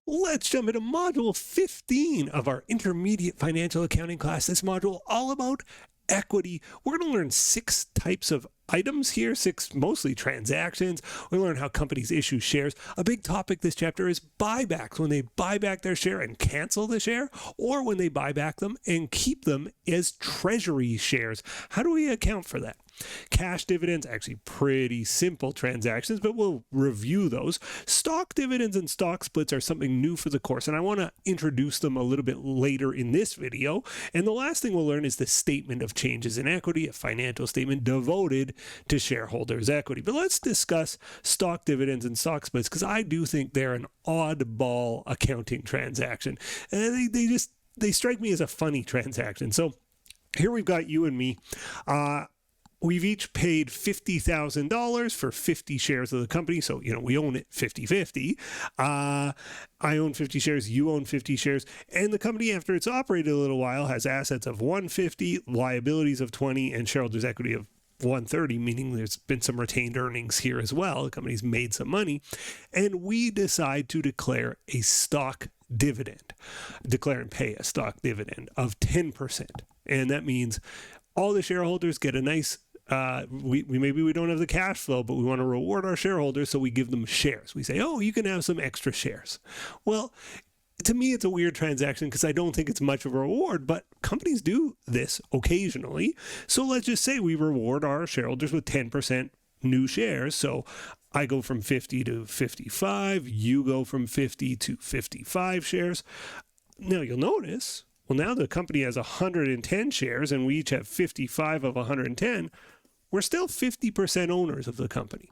Let's jump into module 15 of our intermediate financial accounting class. This module all about equity. We're going to learn 6 types of items here, 6 mostly transactions. We learn how companies issue shares. A big topic this chapter is buybacks, when they buy back their share and cancel the share, or when they buy back them and keep them as treasury shares. How do we account for that? Cash dividends, actually pretty simple transactions, but we'll review those. Stock dividends and stock splits are something new for the course, and I want to introduce them a little bit later in this video. And the last thing we'll learn is the statement of changes in equity, a financial statement devoted to shareholders' equity. But let's discuss stock dividends and stock splits, because I do think they're an oddball accounting transaction. And they strike me as a funny transaction. So here we've got you and me. We've each paid $50,000 for 50 shares of the company. So, we own it 50-50. I own 50 shares, you own 50 shares. And the company, after it's operated a little while, has assets of 150, liabilities of 20, and shareholders' equity of 130, meaning there's been some retained earnings here as well. The company's made some money. And we decide to declare a stock dividend, declare and pay a stock dividend of 10%. And that means all the shareholders get a nice maybe we don't have the cash flow, but we want to reward our shareholders, so we give them shares. We say, oh, you can have some extra shares. Well, to me, it's a weird transaction because I don't think it's much of a reward, but companies do this occasionally. So let's just say we reward our shareholders with 10% new shares. So I go from 50 to 55, you go from 50 to 55 shares. Now you'll notice, well, now the company has 110 shares and we each have 55 of 110. We're still 50% owners of the company.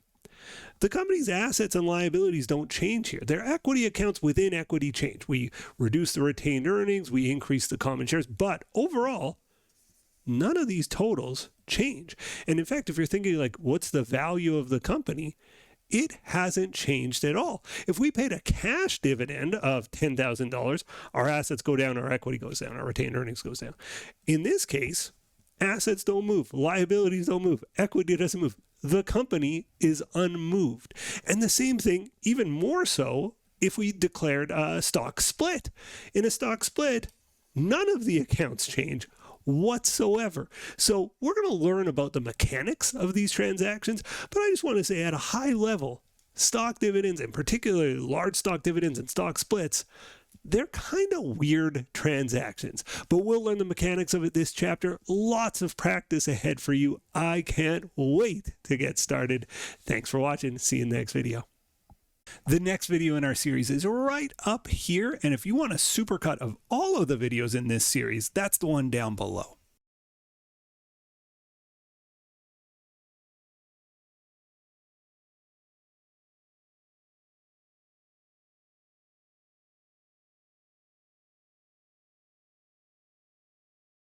The company's assets and liabilities don't change here. Their equity accounts within equity change. We reduce the retained earnings, we increase the common shares, but overall, none of these totals change. And in fact, if you're thinking like, what's the value of the company? It hasn't changed at all. If we paid a cash dividend of $10,000, our assets go down, our equity goes down, our retained earnings goes down. In this case, assets don't move, liabilities don't move, equity doesn't move. The company is unmoved. And the same thing, even more so, if we declared a stock split. In a stock split, none of the accounts change whatsoever. So we're going to learn about the mechanics of these transactions, but I just want to say at a high level, stock dividends, and particularly large stock dividends and stock splits, they're kind of weird transactions, but we'll learn the mechanics of it this chapter. Lots of practice ahead for you. I can't wait to get started. Thanks for watching. See you in the next video. The next video in our series is right up here, and if you want a supercut of all of the videos in this series, that's the one down below.